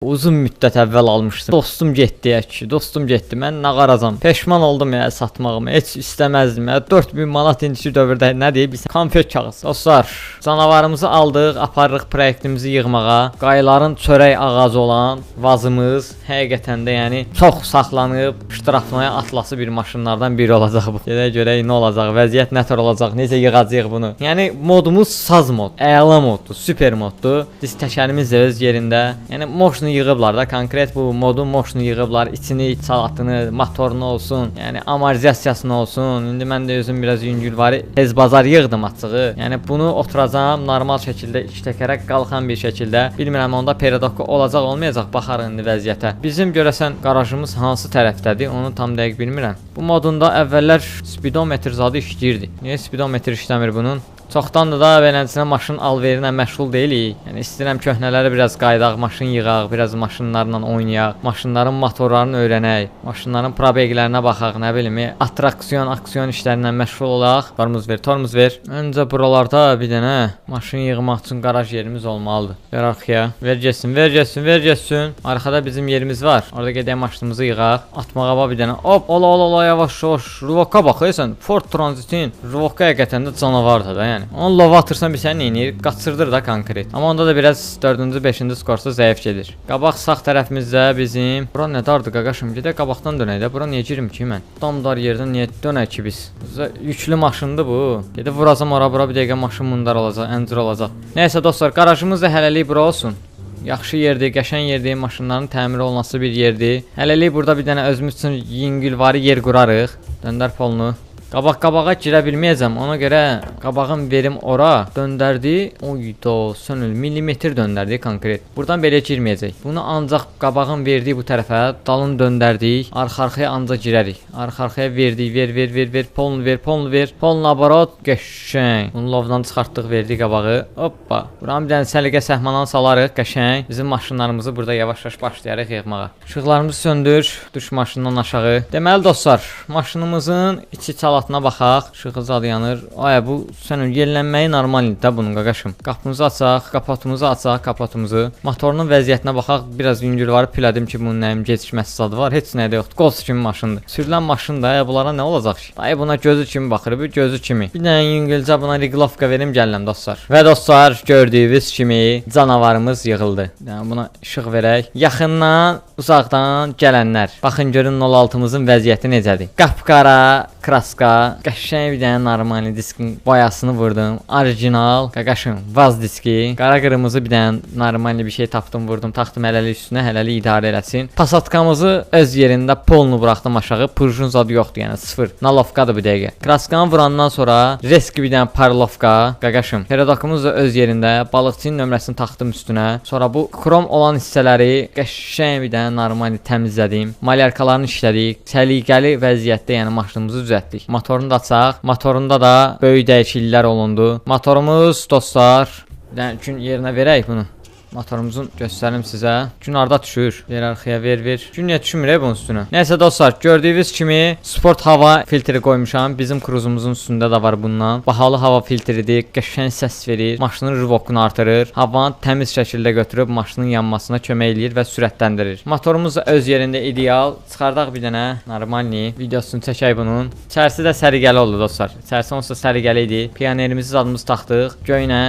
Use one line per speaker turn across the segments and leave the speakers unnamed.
Uzun müddət əvvəl almışdım. Dostum getdi ki, dostum getdi. Mən nə qarazam. Peşman oldum ya satmağımı. Heç istəməzdim ya. 4000 manat indiki dövrdə nə deyib bilsən? Konfet kağız. Dostlar, canavarımızı aldıq, aparırıq proyektimizi yığmağa. Qayların çörək ağacı olan vazımız həqiqətən də yəni çox saxlanıb ştrafmaya atlası bir maşınlardan biri olacaq bu. Gedək görək nə olacaq, vəziyyət nətər olacaq, necə yığacağıq bunu. Yəni modumuz saz mod, əla moddur, super moddur. Biz təkərimiz də öz yerində. Yəni moşunu yığıblar da, konkret bu modun moşunu yığıblar, içini, salatını, motorunu olsun, yəni amortizasiyasını olsun. İndi mən də özüm biraz yüngülvari tez bazar yığdım açığı. Yəni bunu oturacağam normal şəkildə işləkərək qalxan bir şəkildə. Bilmirəm onda periodika olacaq, olmayacaq, baxarıq indi vəziyyətə. Bizim görəsən qarajımız hansı tərəfdədir, onu tam dəqiq bilmirəm. Bu modunda əvvəllər speedometr zadı işləyirdi. Niyə speedometr işləmir bunun? Çoxdandır da beləsinə maşın alverinə məşğul deyilik. Yəni istəyirəm köhnələri biraz qaydaq, maşın yığaq, biraz maşınlarla oynayaq, maşınların motorlarını öyrənək, maşınların probeglərinə baxaq, nə bilim, atraksiyon, aksiyon işlərindən məşğul olaq. Tormuz ver. Öncə buralarda bir dənə maşın yığmaq üçün qaraj yerimiz olmalıdır. Ver arxaya. Ver getsin. Arxada bizim yerimiz var. Orada gedək maşınımızı yığaq. Atmağa bir dənə. Hop, ola yavaş. Ruvoka baxırsan. Ford Transitin Ruvoka həqiqətən də canavardır da, yəni. Onu lova atırsan bir sən neyinir? Qaçırdır da konkret. Amma onda da biraz 4-cü, 5-ci skorsa zəif gedir. Qabaq sağ tərəfimizdə bizim. Bura nə dardır qaqaşım? Gedək qabaqdan dönək də. Bura niyə girim ki mən? Damdar yerdən niyə dönək ki biz? Yüklü maşındır bu. Gedib vuracam ora bura, bir dəqiqə maşın mundar olacaq, əncir olacaq. Nəysə dostlar, qarajımız da hələlik bura olsun. Yaxşı yerdir, qəşəng yerdir, maşınların təmir olunması bir yerdir. Hələlik burada bir dənə özümüz üçün yüngülvari yer qurarıq. Döndər polunu. Qabağa girə bilməyəcəm, ona görə qabağın verim ora döndərdi. Oyda, sönül, millimetr döndərdi konkret. Buradan belə girməyəcək. Bunu ancaq qabağın verdiyi bu tərəfə, dalın döndərdik, arxa-arxaya ancaq girərik. Arxa-arxaya verdik, ver, polunu ver. Polun abarot, qəşəng. Bunu lovdan çıxartdıq, verdik qabağı. Hoppa. Buranın bir dənə səliqə səhmananı salarıq, qəşəng. Bizim maşınlarımızı burada yavaş-yavaş başlayarıq yığmağa. İşıqlarımızı söndür, düş maşından aşağı. Deməli dostlar, maşınımızın içi salatına baxaq. İşığı zad yanır. Ay bu sənin yellənməyi normaldır da bunun qaqaşım. Qapımızı açaq, kapotumuzu. Motorunun vəziyyətinə baxaq. Biraz yüngülvarı pilədim ki, bunun nəyim gecikməsi zadı var. Heç nədə yoxdur. Qolsu kimi maşındır. Sürülən maşın da bunlara nə olacaq ki? Dayı buna gözü kimi baxır, bir gözü kimi. Bir dənə yüngülcə buna riglovka verim gələm dostlar. Və dostlar, gördüyünüz kimi canavarımız yığıldı. Yəni buna işıq verək. Yaxından, uzaqdan gələnlər. Baxın görün 06-mızın vəziyyəti necədir. Qapqara, kraska, qəşəng bir dənə normal diskin boyasını vurdum. Orijinal, qaqaşım, vaz diski. Qara qırmızı bir dənə normal bir şey tapdım, vurdum, taxtım hələlik üstünə, hələlik idarə eləsin. Pasatkamızı öz yerində polunu buraxdım aşağı. Purjun zadı yoxdur, yəni 0. Nalovkadır bu dəqiqə. Kraskanı vurandan sonra reski bir dənə parlovka, qaqaşım. Perodakımız da öz yerində. Balıqçının nömrəsini taxdım üstünə. Sonra bu krom olan hissələri qəşəng bir dənə normal təmizlədim. Malyarkalarını işlədik. Səliqəli vəziyyətdə, yəni maşınımızı düzəltdik. Motorunu da açaq. Motorunda da böyük dəyişikliklər olundu. Motorumuz dostlar, gün yerinə verək bunu. Motorumuzun göstərim sizə. Gün arda düşür. Ver arxaya, ver. Gün niyə düşmür bunun üstünə? Nəysə dostlar, gördüyünüz kimi sport hava filtri qoymuşam. Bizim kruzumuzun üstündə də var bundan. Bahalı hava filtridir. Qəşəng səs verir. Maşının rivokunu artırır. Havanı təmiz şəkildə götürüb maşının yanmasına kömək eləyir və sürətləndirir. Motorumuz da öz yerində ideal. Çıxardaq bir dənə normalni videosunu çəkək bunun. İçərisi də səliqəli oldu dostlar. İçərisi onsuz da səliqəli idi. Piyonerimizi zadımızı taxdıq. Göylə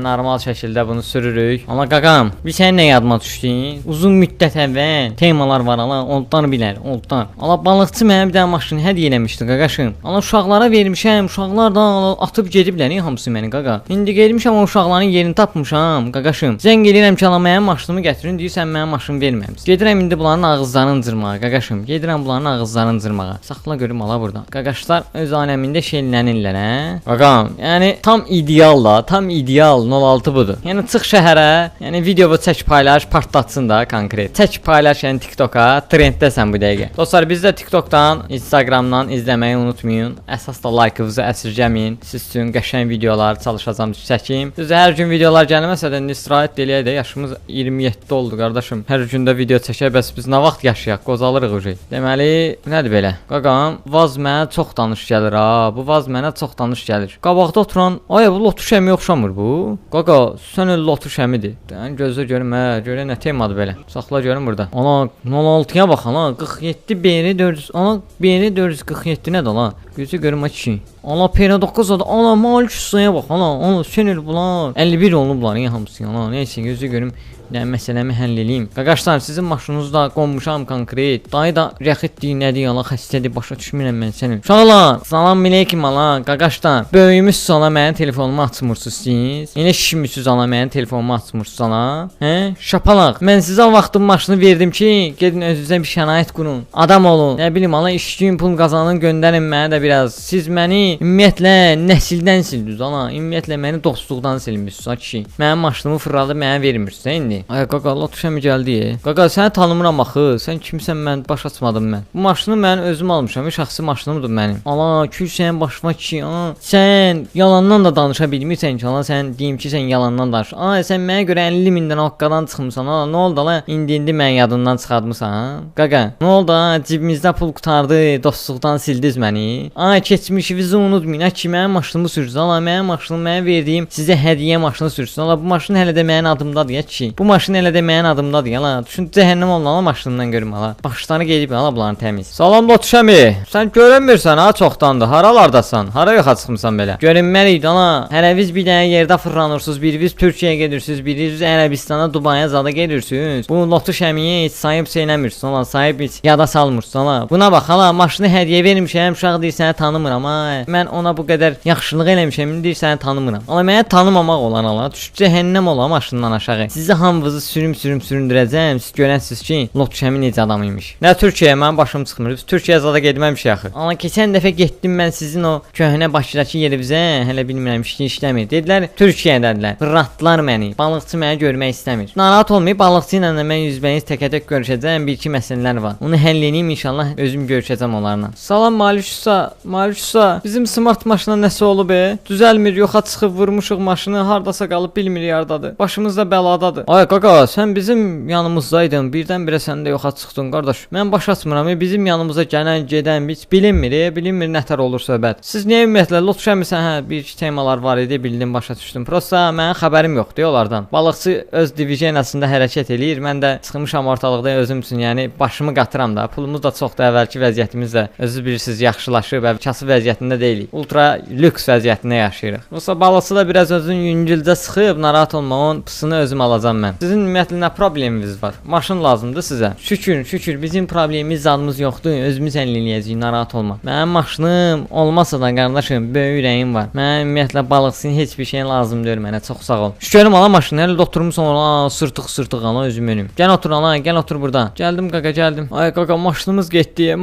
normal şəkildə bunu sürürük. Amma qaqam, bir sənin nə yadıma düşdü? Uzun müddət əvvəl temalar var ala, ondan bilər, ondan. Ala balıqçı mənə bir dənə maşın hədiyyə eləmişdi qaqaşım. Ala uşaqlara vermişəm, uşaqlar da atıb gediblər, hamısı məni qaqa. İndi gəlmişəm o uşaqların yerini tapmışam qaqaşım. Zəng eləyirəm ki, ala mənim maşınımı gətirin, deyirsən mənim maşın verməmisən. Gedirəm indi bunların ağızlarını cırmağa qaqaşım. Gedirəm bunların ağızlarını cırmağa. Saxla görüm ala burada. Qaqaşlar öz aləmində şenlənirlər, hə? Qaqam, yəni tam ideal da, tam ideal 06 budur. Yəni çıx şəhərə, yəni videoyu çək paylaş, partlatsın da konkret. Çək paylaş yəni TikToka, trenddəsən bu dəqiqə. Dostlar, biz də TikTokdan, Instagramdan izləməyi unutmayın. Əsas da like-ınızı əsirgəməyin. Siz üçün qəşəng videolar çalışacağam çəkim. Düzdür, hər gün videolar gəlməsə də indi istirahət eləyək də, yaşımız 27 oldu qardaşım. Hər gündə video çəkək, bəs biz nə vaxt yaşayaq? Qozalırıq ucu. Deməli, nədir belə? Qaqam, vaz mənə çox danış gəlir ha. Bu vaz mənə çox danış gəlir. Qabaqda oturan, ay bu lotu şəmi oxşamır bu. Qaqa, sən lotu şəmidir. Yəni gözlə görüm, görə nə temadır belə. Saxla görüm burada. Ana 06-ya bax ana, 47 BR 400. Ana BR 447 nədir lan? Gözlə görüm açı. Ana PR9 adı. Ana Malçusaya bax ana. Ana sönür bunlar. 51 olublar ya hamısı. Ana nəysə gözlə görüm. Nə məsələmi həll eləyim. Qaqaşlar, sizin maşınınızda qonmuşam konkret. Dayı da rəxitdir, nədir, yala xəstədir, başa düşmürəm mən səni. Uşaqlar, salam aleykum ala. Qaqaşlar, böyümüz sana mənim telefonumu açmırsınız siz. Yenə şişmişsiniz ala mənim telefonumu açmırsınız ala. Hə? Şapalaq. Mən sizə vaxtım maşını verdim ki, gedin özünüzə bir şərait qurun. Adam olun. Nə bilim ala, işləyin, pul qazanın, göndərin mənə də biraz. Siz məni ümumiyyətlə nəsildən sildiniz ala. Ümumiyyətlə məni dostluqdan silmisiniz ha kişi. Mənim maşınımı fırladıb mənə vermirsiniz indi. Ay qaqa, Latuşəmi gəldi. Qaqa, səni tanımıram axı. Sən kimsən, mən baş açmadım mən. Bu maşını mən özüm almışam, şəxsi maşınımdır mənim. Ala, kül sənin başıma ki, sən yalandan da danışa bilmirsən ki, ala, sən deyim ki, sən yalandan danış. Sən mənə görə 50 mindən haqqadan çıxmısan, ala, nə oldu ala? İndi mən yadından çıxartmısan. Qaqa, nə oldu ha? Cibimizdə pul qutardı, dostluqdan sildiniz məni. Keçmişinizi unutmayın. Ki, mənim maşınımı sürsün, ala, mənim maşınımı mənə verdiyim sizə hədiyyə maşını sürsün. Ala, bu maşın hələ də mənim adımdadır ya ki. Bu maşın elə də mənim adımdadır ya la. Düşün cəhənnəm olmalı maşından görüm ala. Baxışları gedib ala bunların təmiz. Salam Latuşəmi. Sən görünmürsən ha çoxdandır. Haralardasan? Hara yoxa çıxmısan belə? Görünməliydi ana. Hərəviz bir dənə yerdə fırlanırsınız. Biriniz Türkiyəyə gedirsiniz, biriniz Ərəbistana, Dubaya zada gedirsiniz. Bu Latuşəmiyə heç sayıb eləmirsən ala. Sayıb heç yada salmırsan ala. Buna bax ala, maşını hədiyyə vermişəm. Uşaq deyir səni tanımıram ha. Mən ona bu qədər yaxşılıq eləmişəm. İndi deyir səni tanımıram. Ala mənə tanımamaq olan ala. Düşüb cəhənnəm ola maşından aşağı. Sizə hamınızı süründürəcəm. Siz görərsiniz ki, Latuşəmi necə adam imiş. Nə Türkiyəyə mənim başım çıxmır. Biz Türkiyəyə zada getməmişik axı. Amma keçən dəfə getdim mən sizin o köhnə Bakıdakı yerimizə, hələ bilmirəm işləmir. Dedilər Türkiyədədirlər. Fırlatdılar məni. Balıqçı məni görmək istəmir. Narahat olmayıb, balıqçı ilə mən üzbəyiz təkə-tək görüşəcəm. Bir iki məsələlər var. Onu həll edeyim inşallah, özüm görüşəcəm onlarla. Salam Malişusa. Bizim smart maşına nəsə olub Düzəlmir, yoxa çıxıb vurmuşuq maşını, hardasa qalıb bilmir yardadır. Başımız da bəladadır. Ay qaqa, sən bizim yanımızdaydın. Birdən-birə sən də yoxa çıxdın qardaş. Mən baş açmıram. Bizim yanımıza gələn, gedən heç bilinmir nətər olur söhbət. Siz niyə ümumiyyətlə Latuşəmisən? Hə, bir iki temalar var idi, bildim, başa düşdüm. Prosta mənim xəbərim yoxdur onlardan. Balıqçı öz divisionasında hərəkət eləyir. Mən də çıxmışam ortalıqda özüm üçün, yəni başımı qatıram da. Pulumuz da çoxdur, əvvəlki vəziyyətimiz də özünüz bilirsiniz yaxşılaşıb, kasıb vəziyyətində deyilik. Ultra lüks vəziyyətində yaşayırıq. Prosta balıqçı da biraz özünü yüngülcə sıxıb, narahat olma, onun pısını özüm alacam mən. Sizin ümumiyyətlə nə probleminiz var? Maşın lazımdır sizə. Şükür, bizim problemimiz zadımız yoxdur. Özümüz həll eləyəcəyik, narahat olma. Mənim maşınım olmasa da qardaşım, böyük ürəyim var. Mən ümumiyyətlə balıqçının heç bir şey lazım deyil mənə. Çox sağ ol. Şükürüm ala maşını, hələ oturmusan ona, sırtıq ala özüm önüm. Gəl otur ala, gəl otur burada. Gəldim qaqa, gəldim. Ay qaqa, maşınımız getdi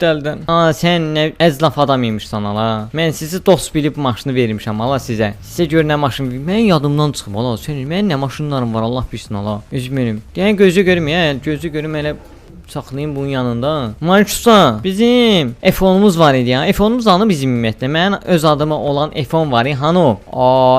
əldən. Sən nə əzlaf adam imişsən ala. Mən sizi dost bilib maşını vermişəm ala sizə. Sizə gör nə maşın, mən yadımdan çıxıb ala. Sənin mən nə maşınlarım var, Allah bilsin ala. Özüm önüm. Yəni gözü görüm elə saxlayın bunun yanında. Malçusa, bizim F10'umuz var idi ya. F10'umuz anı bizim ümumiyyətlə. Mənim öz adıma olan F10 var ya, hanı o?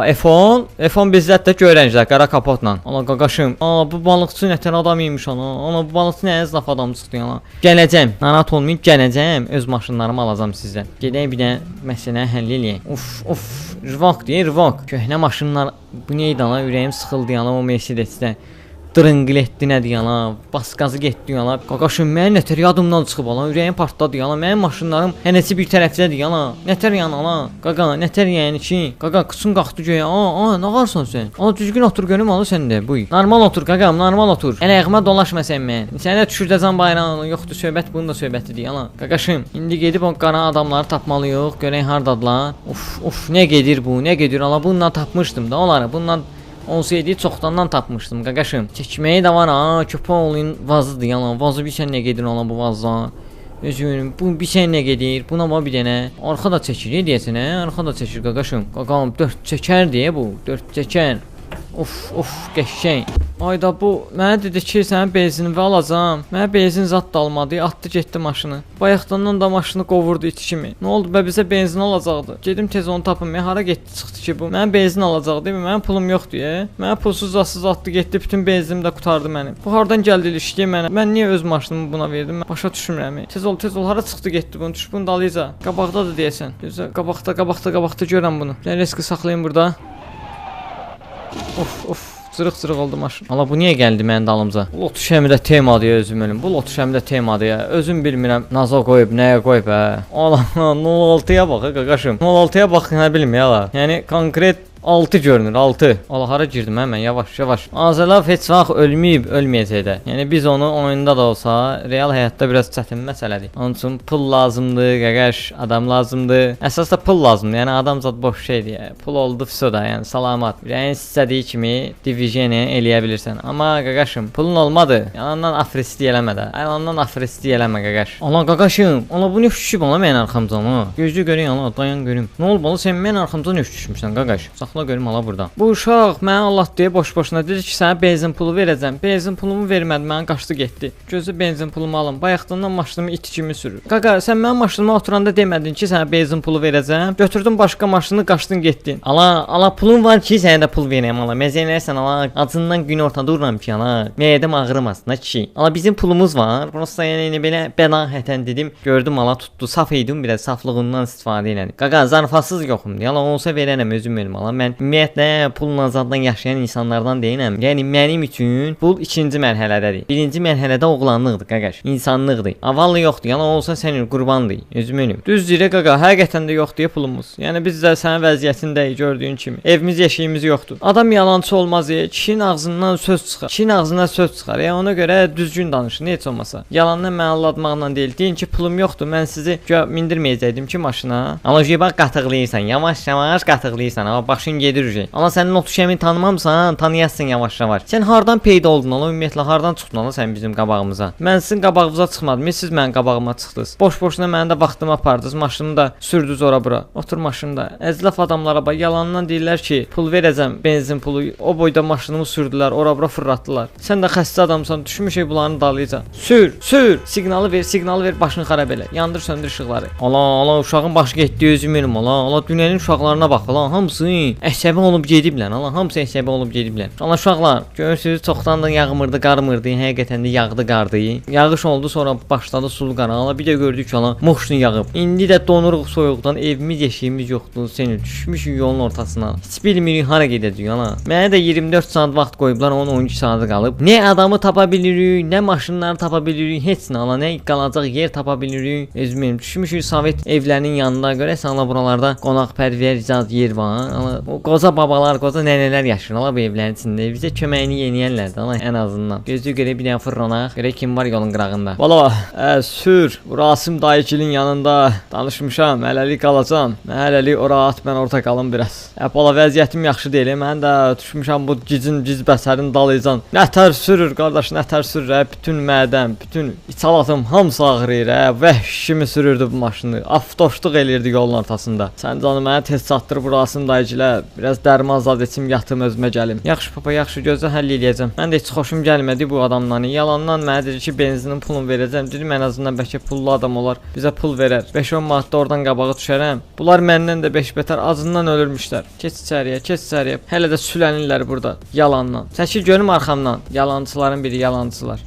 F10 bizzət də görənclər, qara kapotla. Ana qaqaşım, bu balıqçı nətər adam imiş ana. Ana bu balıqçı nə əzlaf adam çıxdı ana. Gələcəm, narahat olmayın, gələcəm. Öz maşınlarımı alacam sizə. Gedək bir də məsələni həll eləyək. Rıvaq deyir, rıvaq. Köhnə maşınlar, bu neydi ana, ürəyim sıxıldı ana o Mercedesdə. Dırınqıl etdi nədir yana, bas qazı getdi yana. Qaqaşım, mənim nətər yadımdan çıxıb ala, ürəyim partladı yana. Mənim maşınlarım hənəsi bir tərəfdədir yana. Nətər yana ala? Qaqa, nətər yəni ki? Qaqa, qıçın qalxdı göyə. Nə qarsan sən? Düzgün otur görüm ala sən də. Buy. Normal otur qaqam, normal otur. Ələyğimə dolaşma sən mən. Sənə düşürdəcəm bayrağını. Yoxdur söhbət, bunun da söhbətidir yana. Qaqaşım, indi gedib o qara adamları tapmalıyıq. Görək hardadılar. Nə gedir bu? Nə gedir ala? Bununla tapmışdım da onları. Bununla 17 çoxdandan tapmışdım qaqaşım. Çəkməyi də var ha, köpək oğlun vazıdır yalan. Vazı bir sən nə gedir ona bu vazla. Özüm, bu bir sən nə gedir? Buna bax bir dənə. Arxa da çəkir deyəsən hə? Arxa da çəkir qaqaşım. Qaqam 4 çəkər deyə bu. 4 çəkər. Qəşəng. Ayda bu mənə dedi ki, sənin benzinini alacam. Mənə benzin zat da almadı, atdı getdi maşını. Bayaqdandan da maşını qovurdu iti kimi. Nə oldu bə bizə benzin alacaqdı. Gedim tez onu tapım. Hara getdi çıxdı ki bu? Mənim benzin alacaqdı, mənim pulum yoxdur ya. Mənə pulsuz zatsız atdı getdi, bütün benzinim də qutardı mənim. Bu hardan gəldi ilişki mənə? Mən niyə öz maşınımı buna verdim? Mən başa düşmürəm. Tez ol, hara çıxdı getdi bunu? Düş bunu dalayıca. Qabaqdadır deyəsən. Gözə qabaqda görəm bunu. Mən riski saxlayım burada. Sırıq-sırıq oldu maşın. Allah bu niyə gəldi mənim dalımca? Bu Lotus Şəmidə temadır ya özüm ölüm. Bu Lotus Şəmidə temadır ya. Özüm bilmirəm naza qoyub, nəyə qoyub hə. Allah 06-ya bax qaqaşım. 06-ya bax nə bilim ya. Yəni konkret 6 görünür, 6. Allah hara girdim mən yavaş. Azərbaycan heç vaxt ölməyib, ölməyəcək də. Yəni biz onu oyunda da olsa, real həyatda biraz çətin məsələdir. Onun üçün pul lazımdır, qaqaş, adam lazımdır. Əsas da pul lazımdır. Yəni adam zət boş şeydir. Pul oldu fiso da, yəni salamat. Yəni istədiyi kimi diviziyonu eləyə bilirsən. Amma qaqaşım, pulun olmadı. Yalandan afristi eləmə də. Yalandan afristi eləmə qaqaş. Allah qaqaşım, Allah bu nə düşüb ona mənim arxamdan ha. Gözlü görün Allah, dayan görüm. Nə olub bala sən mənim arxamdan nə düşmüsən qaqaş? Saxla görüm ala burada. Bu uşaq mənə Allah deyə boş-boşuna dedi ki, sənə benzin pulu verəcəm. Benzin pulumu vermədi, mənə qaçdı getdi. Gözü benzin pulumu alım. Bayaqdan maşınımı it kimi sürür. Qaqa, sən mənim maşınıma oturanda demədin ki, sənə benzin pulu verəcəm. Götürdün başqa maşını, qaçdın getdin. Ala pulun var ki, sənə də pul verəyəm ala. Məzələyirsən ala. Acından gün ortada dururam ki, ala. Məyədim ağrımasın ha kişi. Ala bizim pulumuz var. Prosta yəni belə bəlahətən dedim. Gördüm ala tutdu. Saf idim, biraz saflığından istifadə elədim. Qaqa, zarfatsız yoxum. Yalan olsa verənəm özüm ölüm ala. Mən ümumiyyətlə pulla zaddan yaşayan insanlardan deyiləm. Yəni mənim üçün pul ikinci mərhələdədir. Birinci mərhələdə oğlanlıqdır qaqaş, insanlıqdır. Avallı yoxdur. Yəni olsa sənin qurbandır. Özüm ölüm. Düz deyirə qaqa, həqiqətən də yoxdur pulumuz. Yəni biz də sənin vəziyyətindəyik gördüyün kimi. Evimiz, yeşiyimiz yoxdur. Adam yalançı olmaz ya. Kişinin ağzından söz çıxar. Kişinin ağzından söz çıxar. Yəni ona görə düzgün danışın, heç olmasa. Yalandan mən aldatmaqla deyil. Deyin ki, pulum yoxdur. Mən sizi mindirməyəcəydim ki maşına. Analoji bax qatıqlayırsan. Yavaş-yavaş qatıqlayırsan. Amma başın gedir uje. Allah sənin Lotus Şəmini tanımamsan, tanıyasın yavaş-yavaş. Sən hardan peyda oldun ala? Ümumiyyətlə hardan çıxdın ala sən bizim qabağımıza? Mən sizin qabağınıza çıxmadım. Siz mənim qabağıma çıxdınız. Boş-boşuna məni də vaxtımı apardınız. Maşını da sürdünüz ora-bura. Otur maşında. Əzləf adamlara bax, yalandan deyirlər ki, pul verəcəm, benzin pulu. O boyda maşınımı sürdülər, ora-bura fırlatdılar. Sən də xəstə adamsan, düşmüşük bunların dalıca. Sür. Signalı ver, başını xarab elə. Yandır, söndür işıqları. Allah, uşağın başı getdi özüm ölüm ala. Dünyanın uşaqlarına bax ala, hamısı əsəbi olub gediblər. Allah hamısı əsəbi olub gediblər. Allah uşaqlar, görürsüz çoxdandır yağmırdı, qarmırdı, həqiqətən də yağdı, qardı. Yağış oldu, sonra başladı sulu qara. Allah bir də gördük ki, Allah moşun yağıb. İndi də donuruq soyuqdan, evimiz, yeşiyimiz yoxdur. Səni düşmüşük yolun ortasına. Heç bilmirik hara gedəcəyik ana. Mənə də 24 saat vaxt qoyublar, onun 12 saatı qalıb. Nə adamı tapa bilirik, nə maşınları tapa bilirik, heç nə ala, nə qalacaq yer tapa bilirik. Özüm düşmüşük Sovet evlərinin yanına görəsən Allah buralarda qonaqpərvər icad yer var. Allah o qoca babalar, qoca nənələr yaşayır ala bu evlərin içində. Bizə köməyini yeniyərlər də ala ən azından. Gözü görə bir dənə fırlanaq, görə kim var yolun qırağında. Valla, sür. Rasim dayıgilin yanında danışmışam, hələlik qalacam. Hələlik ora at, mən orta qalım biraz. Valla vəziyyətim yaxşı deyil. Mən də düşmüşəm bu giz bəsərin dalıcan. Nətər sürür qardaş, nətər sürür. Bütün mədəm, bütün içalatım hamısı ağrıyır. Vəhşimi sürürdü bu maşını. Aftoşluq elirdi yolun ortasında. Sən canım mənə tez çatdır bu Rasim dayıgilə. Biraz dərman zad etsim, yatım özümə gəlim. Yaxşı papa, yaxşı, gözlə həll eləyəcəm. Mən də heç xoşum gəlmədi bu adamdan. Yalandan mənə dedi ki, benzinin pulunu verəcəm. Dedim ən azından bəlkə pullu adam olar, bizə pul verər. 5-10 manatda oradan qabağa düşərəm. Bunlar məndən də 5 bətər acından ölürmüşlər. Keç içəriyə. Hələ də sülənirlər burada. Yalandan. Çəkil görüm arxamdan. Yalancıların biri, yalancılar.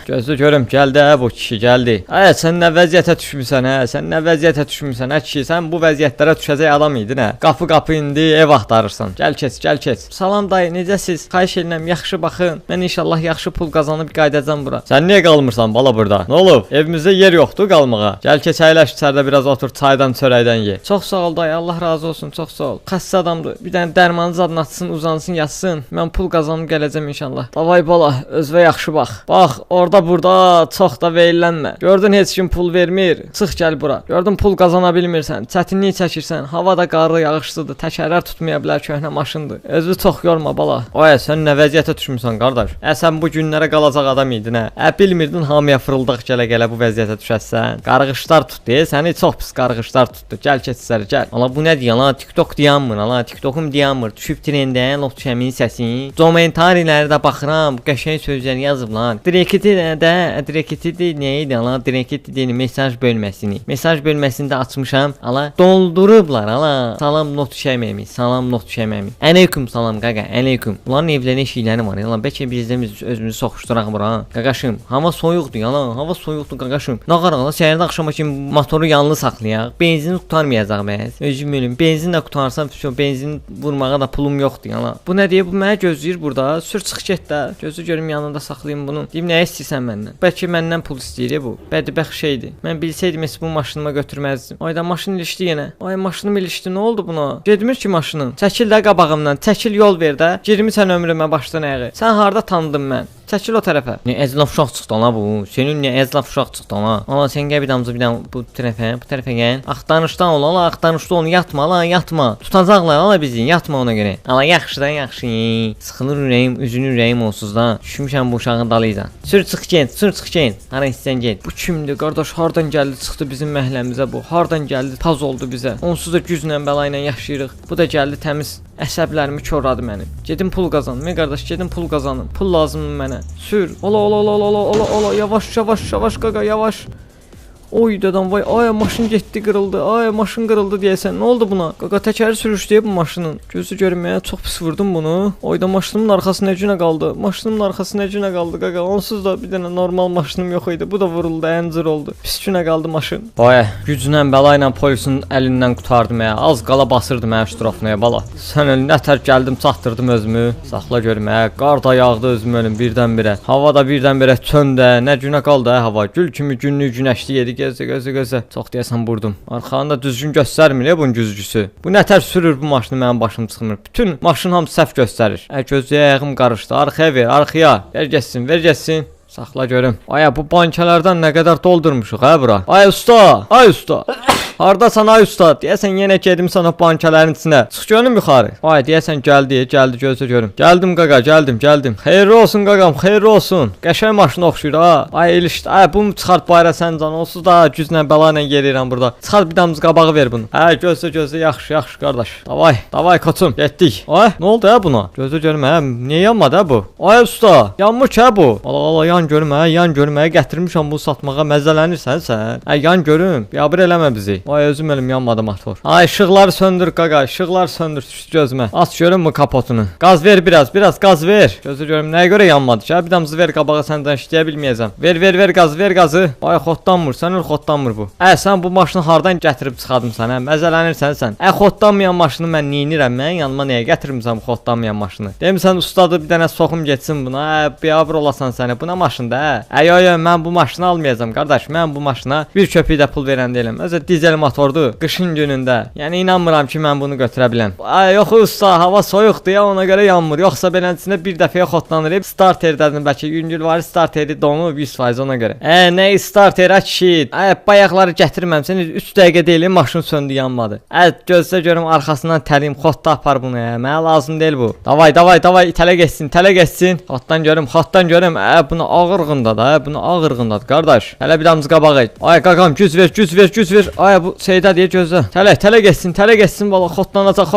Gözlə görüm, gəldi bu kişi, gəldi. Sən nə vəziyyətə düşmüsən Sən nə vəziyyətə düşmüsən kişi? Sən bu vəziyyətlərə düşəcək adam idin Qapı indi ev axtarırsan. Gəl keç. Salam dayı, necəsiz? Xahiş edirəm, yaxşı baxın. Mən inşallah yaxşı pul qazanıb qayıdacam bura. Sən niyə qalmırsan bala burada? Nə olub? Evimizdə yer yoxdur qalmağa. Gəl keç, əyləş içəridə biraz otur, çaydan, çörəkdən ye. Çox sağ ol dayı, Allah razı olsun, çox sağ ol. Xəstə adamdır. Bir dənə dərmanı zadını atsın, uzansın, yatsın. Mən pul qazanıb gələcəm inşallah. Davay bala, özünə yaxşı bax. Bax, orada burada çox da veylənmə. Gördün heç kim pul vermir. Çıx gəl bura. Gördün pul qazana bilmirsən, çətinlik çəkirsən. Hava da qarlı, yağışlıdır. Təkərlər tutmaya bilər, köhnə maşındır. Özünü çox yorma bala. Sən nə vəziyyətə düşmüsən qardaş? Sən bu günlərə qalacaq adam idin bilmirdin hamıya fırıldaq gələ bu vəziyyətə düşəsən. Qarğışlar tutdu, səni çox pis qarğışlar tutdu. Gəl keç içəri, gəl. Ala bu nə deyir lan? TikTok dayanmır, ala TikTokum dayanmır. Düşüb trendə Lotus Şəminin səsini. Komentarilərə də baxıram, qəşəng sözlər yazıb lan. Direkti nə idi ala? Direkti mesaj bölməsini. Mesaj bölməsində açmışam. Ala doldurublar ala. Salam Lotus Şəmimi. Salam salam not şəməmi. Aleyküm salam qaqa, aleyküm. Bunların evlərinin şeyləri var. Yalan bəlkə bizdə özümüzü soxuşduraq bura. Qaqaşım, hava soyuqdur yalan. Hava soyuqdur qaqaşım. Nağaraqla səhərdə axşama kimi motoru yanlı saxlayaq. Benzin qurtarmayacaq bəs. Özüm ölüm. Benzin də qutarsam, benzin vurmağa da pulum yoxdur yalan. Bu nə deyə bu mənə gözləyir burada. Sür çıx get də. Gözü görüm yanında saxlayım bunu. Deyim nə istəyirsən məndən? Bəlkə məndən pul istəyir bu. Bədbəxt şeydir. Mən bilsəydim heç bu maşınıma götürməzdim. Ayda maşın ilişdi yenə. Ay maşınım ilişdi. Nə oldu buna? Getmir ki maşının. Çəkil də qabağımdan. Çəkil yol ver də. Girmisən ömrümə başdan ayağa. Sən harda tanıdın mən? Çəkil o tərəfə. Nə əzlaf uşaq çıxdı ana bu. Senin nə əzlaf uşaq çıxdı ana. Ana sən gəl bir damcı bir dam bu tərəfə gəl. Axtarışdan ol ala, axtarışda onu yatma ala, yatma. Tutacaqlar ala bizi, yatma ona görə. Ala yaxşıdan yaxşı. Sıxılır ürəyim, üzünün ürəyim onsuz da. Düşmüşəm bu uşağın dalıyla. Sür çıx get, sür çıx get. Hara istəsən get. Bu kimdir qardaş? Hardan gəldi çıxdı bizim məhəlləmizə bu? Hardan gəldi? Paz oldu bizə. Onsuz da güclə bəla ilə yaşayırıq. Bu da gəldi təmiz əsəblərimi korladı mənim. Gedim pul qazanım. Qardaş gedim pul qazanım. Pul lazımdır mənə. Sür. Ola yavaş qaqa yavaş. Oy dedəm vay ay maşın getdi qırıldı. Ay maşın qırıldı deyəsən. Nə oldu buna? Qaqa təkəri sürüşdü bu maşının. Gözü görməyə çox pis vurdum bunu. Oyda maşınımın arxası nə günə qaldı? Maşınımın arxası nə günə qaldı qaqa? Onsuz da bir dənə normal maşınım yox idi. Bu da vuruldu, əncir oldu. Pis günə qaldı maşın. Vay, güclə bəla ilə polisin əlindən qurtardım ya. Az qala basırdım mən ştrafnaya bala. Sən elə nətər gəldim, çatdırdım özümü. Saxla görmə. Qar da yağdı özüm ölüm birdən-birə. Hava da birdən-birə çöndə. Nə günə qaldı hava? Gül kimi günlük günəşli yedi. Gözə. Çox deyəsən vurdum. Arxanda düzgün göstərmir ya bunun güzgüsü. Bu nətər sürür bu maşını mənim başım çıxmır. Bütün maşın hamısı səhv göstərir. Gözəyə ayağım qarışdı. Arxaya ver, arxaya. Ver getsin. Saxla görüm. Aya bu bankalardan nə qədər doldurmuşuq hə bura. Ay usta. Hardasan ay usta? Deyəsən yenə gedim sana bankaların içinə. Çıx görüm yuxarı. Ay deyəsən gəldi gözə görüm. Gəldim qaqa, gəldim. Xeyirli olsun qaqam, xeyirli olsun. Qəşəng maşına oxşuyur ha. Ay ilişdi. Ay bunu çıxart bayra sən can. Onsuz da güclə bəla ilə yeriyirəm burada. Çıxart bir damcı qabağı ver bunu. Hə gözə yaxşı qardaş. Davay koçum, getdik. Ay nə oldu ha buna? Gözə görüm hə. Niyə yanmadı ha bu? Ay usta, yanmış ha bu. Allah yan görmə, gətirmişəm bunu satmağa məzələnirsən sən. Ay yan görüm. Biabır eləmə bizi. Ay özüm ölüm yanmadı motor. Ay işıqları söndür qaqa, işıqları söndür gözümə. Aç görüm bu kapotunu. Qaz ver biraz qaz ver. Gözü görüm nəyə görə yanmadı ki? Bir damcı ver qabağa səndən işləyə bilməyəcəm. Ver qaz, ver qazı. Ay xoddanmır, xoddanmır bu. Sən bu maşını hardan gətirib çıxardımsan hə? Məzələnirsən sən. Xoddanmayan maşını mən neyinirəm? Mən yanıma niyə gətirmirsən bu xoddanmayan maşını? Demisən ustadı bir dənə soxum getsin buna. Biabır olasan səni. Bu nə maşındır hə? Ay mən bu maşını almayacağam qardaş. Mən bu maşına bir köpük də pul verən deyiləm. Özə dizel motordur qışın günündə. Yəni inanmıram ki mən bunu götürə biləm. Ay yox usta, hava soyuqdur ya, ona görə yanmır. Yoxsa beləsinə bir dəfəyə xodlanır. Starter dədim bəlkə yüngül var, starteri donub 100% ona görə. Nə starter kişi? Bayaqları gətirməmsən 3 dəqiqə deyil maşın söndü yanmadı. Gözlə görüm arxasından təlim xodda apar bunu ya. Mənə lazım deyil bu. Davay itələ getsin. Xoddan görüm. Bunu ağırğında da, bunu ağırğındadır qardaş. Hələ bir damcı qabağa. Ay qaqam güc ver. Ay bu şeydə deyə gözlə. Tələ getsin bala, xodlanacaq.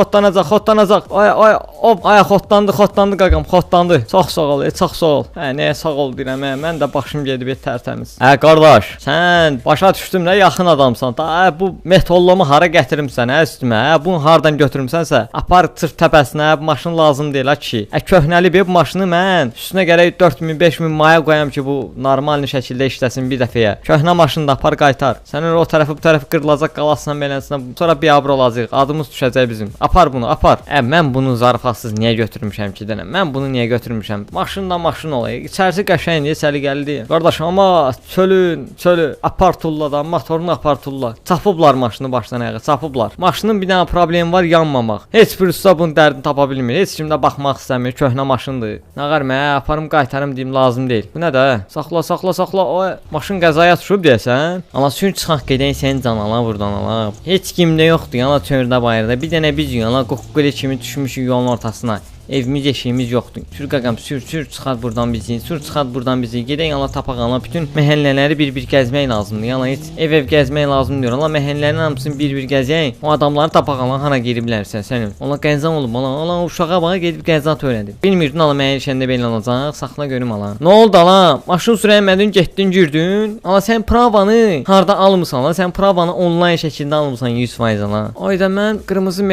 Ay xodlandı qaqam, xodlandı. Çox sağ ol. Nəyə sağ ol deyirəm. Mən də başım gedib tərtəmiz. Qardaş, sən başa düşdüm nə yaxın adamsan. Bu metollama hara gətirimsən üstümə? Bunu hardan götürmüsənsə, apar çırp təpəsinə. Bu maşın lazım deyil kişi. Köhnəli bir maşını mən üstünə gərək 4000-5000 maya qoyam ki bu normal şəkildə işləsin bir dəfəyə. Köhnə maşını da apar qaytar. Sənin o tərəfi bu tərəfi qırılacaq qalasından beləsinə. Sonra biabır olacaq. Adımız düşəcək bizim. Apar bunu. Mən bunu zarafatsız niyə götürmüşəm ki denəm? Mən bunu niyə götürmüşəm? Maşın olayı. İçərisi qəşəngdir, səliqəlidir. Qardaş amma çölü apar tulladan, motorunu apar tulla. Çapıblar maşını başdan ayağa, çapıblar. Maşının bir dənə problemi var, yanmamaq. Heç bir usta bunun dərdini tapa bilmir. Heç kim də baxmaq istəmir. Köhnə maşındır. Nağar aparım qaytarım deyim lazım deyil. Bu nədir? Saxla. O maşın qəzaya düşüb deyəsən. Amma sür çıxaq gedək sən can ala burdan ala. Heç kimdə yoxdur yana çöhrdə bayırda. Bir dənə biz yana qoqquli kimi düşmüşük yolun ortasına. Evimiz eşiyimiz yoxdur. Sür qaqam, sür çıxart burdan bizi. Sür çıxart burdan bizi. Gedək ala tapaq ala bütün məhəllələri bir-bir gəzmək lazımdır. Yalan heç ev gəzmək lazım deyir. Allah məhəllələrin hamısını bir-bir gəzək. O adamları tapaq ala hara gediblərsə sənin. Ona qəzan olub ala uşağa bax gedib qəzat öyrədib. Bilmirdin ala mənə işəndə belə olacaq. Saxla görüm ala. Nə oldu ala? Maşın sürəmədin, getdin, girdin. Ala sən pravanı harda almısan ala? Sən pravanı onlayn şəkildə almısan 100% ala. Ayda mən qırmızı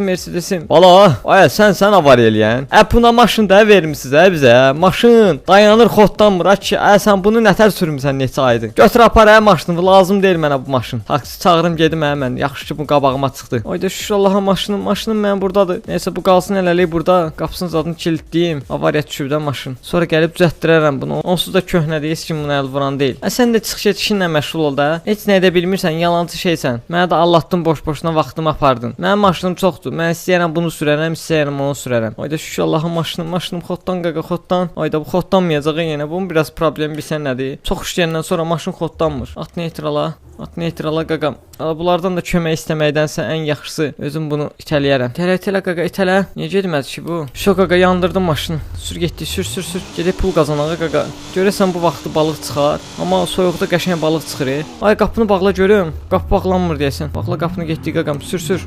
Mercedesim. Bala, ay sən avar eləyən. Buna maşın da vermisiniz bizə. Maşın dayanır xoddanmır. Sən bunu nətər sürmüsən neçə aydır? Götür apar maşını, lazım deyil mənə bu maşın. Taksi çağırım gedim mən. Yaxşı ki bu qabağıma çıxdı. Ayda şükür Allaha maşınım mənim burdadır. Nəysə bu qalsın hələlik burada. Qapısının zadını kilitləyim. Avariya düşübdən maşın. Sonra gəlib düzəltdirərəm bunu. Onsuz da köhnədir, heç kim bunu əl vuran deyil. Sən də çıx get işinlə məşğul ol da. Heç nə edə bilmirsən, yalancı şeysən. Mənə də allatdın boş-boşuna vaxtımı apardın. Mənim maşınım çoxdur. Mən istəyirəm bunu sürərəm, istəyirəm onu sürərəm. Ayda şükür Allaha maşınım xoddan qaqa xoddan. Ayda bu xoddanmayacaq yenə. Bunun biraz problemi bilsən nədir? Çox işləyəndən sonra maşın xoddanmır. At neytrala qaqam. Bunlardan da kömək istəməkdənsə ən yaxşısı özüm bunu itələyərəm. İtələ qaqa itələ. Niyə getmədi ki bu? Şo qaqa yandırdım maşını. Sür getdi, sür. Gedib pul qazanağa qaqa. Görəsən bu vaxtı balıq çıxar. Amma soyuqda qəşəng balıq çıxır. Ay qapını bağla görüm. Qapı bağlanmır deyəsən. Bağla qapını getdi qaqam. Sür.